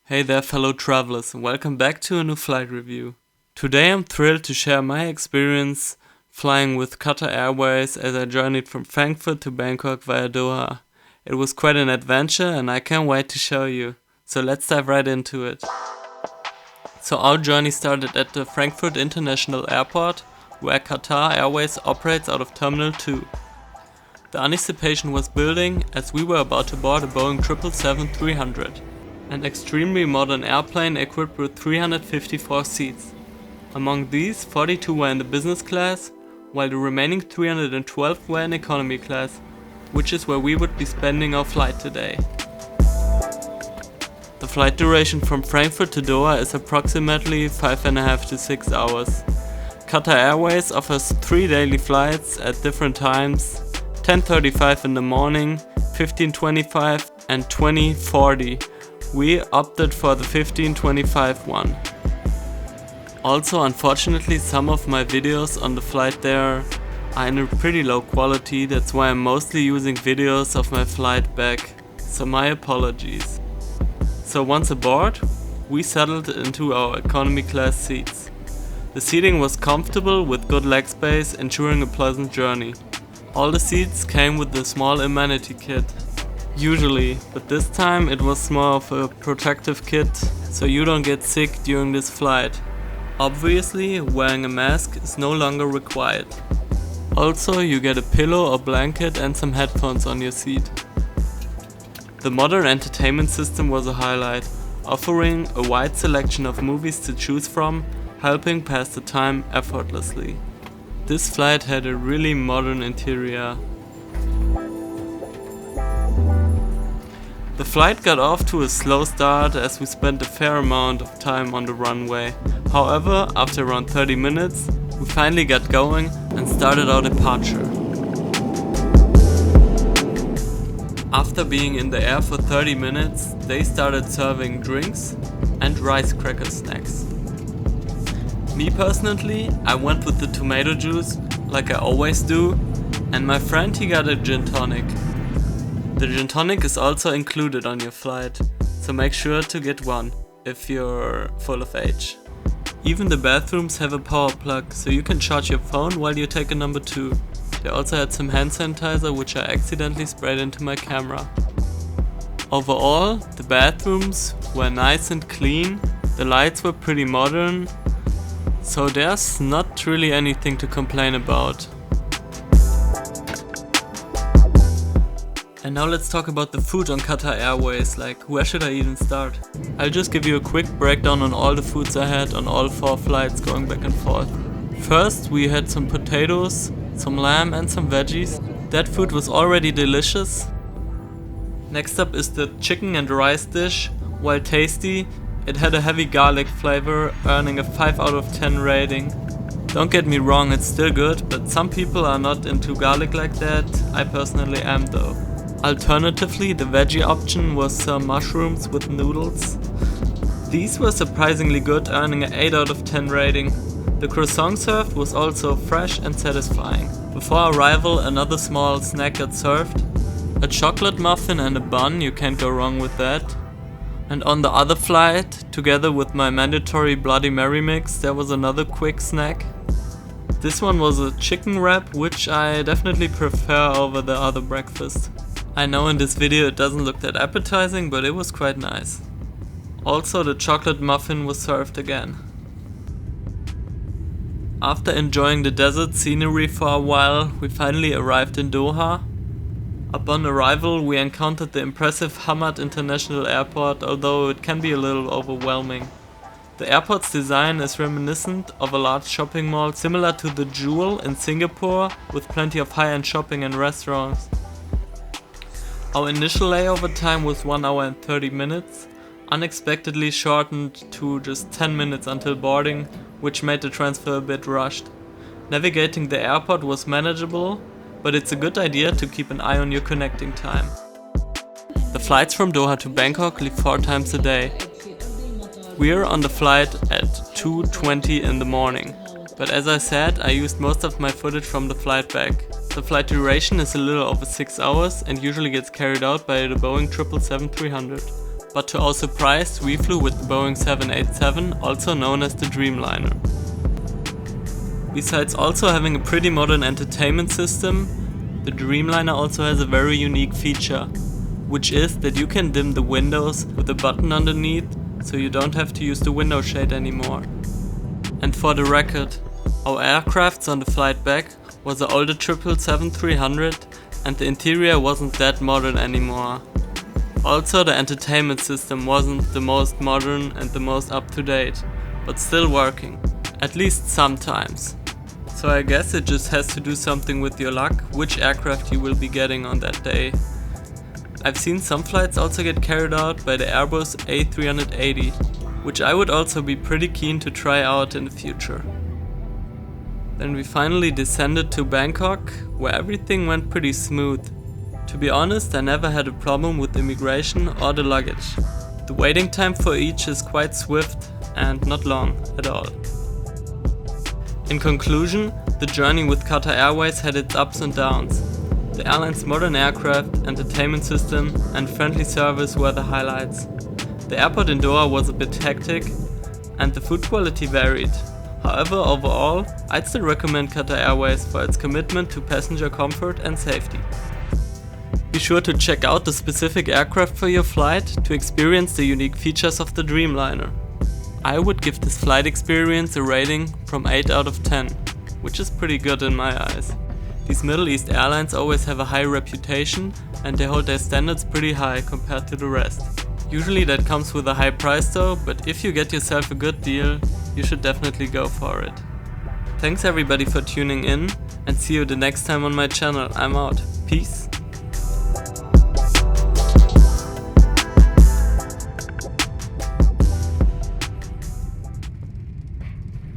Hey there fellow travelers, and welcome back to a new flight review. Today I'm thrilled to share my experience flying with Qatar Airways as I journeyed from Frankfurt to Bangkok via Doha. It was quite an adventure and I can't wait to show you. So let's dive right into it. So our journey started at the Frankfurt International Airport, where Qatar Airways operates out of Terminal 2. The anticipation was building as we were about to board a Boeing 777-300. An extremely modern airplane equipped with 354 seats. Among these, 42 were in the business class, while the remaining 312 were in economy class, which is where we would be spending our flight today. The flight duration from Frankfurt to Doha is approximately 5.5 to 6 hours. Qatar Airways offers 3 daily flights at different times, 10:35 in the morning, 15:25 and 20:40. We opted for the 15:25 one. Also, unfortunately, some of my videos on the flight there are in a pretty low quality, that's why I'm mostly using videos of my flight back, so my apologies. So once aboard, we settled into our economy class seats. The seating was comfortable with good leg space, ensuring a pleasant journey. All the seats came with a small amenity kit. Usually, but this time it was more of a protective kit, so you don't get sick during this flight. Obviously, wearing a mask is no longer required. Also, you get a pillow or blanket and some headphones on your seat. The modern entertainment system was a highlight, offering a wide selection of movies to choose from, helping pass the time effortlessly. This flight had a really modern interior. The flight got off to a slow start as we spent a fair amount of time on the runway. However, after around 30 minutes, we finally got going and started our departure. After being in the air for 30 minutes, they started serving drinks and rice cracker snacks. Me personally, I went with the tomato juice, like I always do, and my friend he got a gin tonic. The gin tonic is also included on your flight, so make sure to get one if you're full of age. Even the bathrooms have a power plug, so you can charge your phone while you take a number 2. They also had some hand sanitizer which I accidentally sprayed into my camera. Overall, the bathrooms were nice and clean, the lights were pretty modern, so there's not really anything to complain about. And now let's talk about the food on Qatar Airways, like where should I even start? I'll just give you a quick breakdown on all the foods I had on all 4 flights going back and forth. First, we had some potatoes, some lamb and some veggies. That food was already delicious. Next up is the chicken and rice dish. While tasty, it had a heavy garlic flavor, earning a 5 out of 10 rating. Don't get me wrong, it's still good, but some people are not into garlic like that. I personally am though. Alternatively, the veggie option was some mushrooms with noodles. These were surprisingly good, earning an 8 out of 10 rating. The croissant served was also fresh and satisfying. Before arrival, another small snack got served. A chocolate muffin and a bun, you can't go wrong with that. And on the other flight, together with my mandatory Bloody Mary mix, there was another quick snack. This one was a chicken wrap, which I definitely prefer over the other breakfast. I know in this video it doesn't look that appetizing, but it was quite nice. Also, the chocolate muffin was served again. After enjoying the desert scenery for a while, we finally arrived in Doha. Upon arrival, we encountered the impressive Hamad International Airport, although it can be a little overwhelming. The airport's design is reminiscent of a large shopping mall similar to the Jewel in Singapore, with plenty of high-end shopping and restaurants. Our initial layover time was 1 hour and 30 minutes, unexpectedly shortened to just 10 minutes until boarding, which made the transfer a bit rushed. Navigating the airport was manageable, but it's a good idea to keep an eye on your connecting time. The flights from Doha to Bangkok leave 4 times a day. We're on the flight at 2:20 in the morning, but as I said, I used most of my footage from the flight back. The flight duration is a little over 6 hours and usually gets carried out by the Boeing 777-300. but to our surprise, we flew with the Boeing 787, also known as the Dreamliner. Besides also having a pretty modern entertainment system, the Dreamliner also has a very unique feature, which is that you can dim the windows with a button underneath, so you don't have to use the window shade anymore. And for the record, our aircrafts on the flight back was the older 777-300 and the interior wasn't that modern anymore. Also the entertainment system wasn't the most modern and the most up to date, but still working, at least sometimes. So I guess it just has to do something with your luck, which aircraft you will be getting on that day. I've seen some flights also get carried out by the Airbus A380, which I would also be pretty keen to try out in the future. Then we finally descended to Bangkok, where everything went pretty smooth. To be honest, I never had a problem with immigration or the luggage. The waiting time for each is quite swift and not long at all. In conclusion, the journey with Qatar Airways had its ups and downs. The airline's modern aircraft, entertainment system and friendly service were the highlights. The airport in Doha was a bit hectic and the food quality varied. However, overall, I'd still recommend Qatar Airways for its commitment to passenger comfort and safety. Be sure to check out the specific aircraft for your flight to experience the unique features of the Dreamliner. I would give this flight experience a rating from 8 out of 10, which is pretty good in my eyes. These Middle East airlines always have a high reputation and they hold their standards pretty high compared to the rest. Usually that comes with a high price though, but if you get yourself a good deal, you should definitely go for it. Thanks everybody for tuning in and see you the next time on my channel. I'm out. Peace.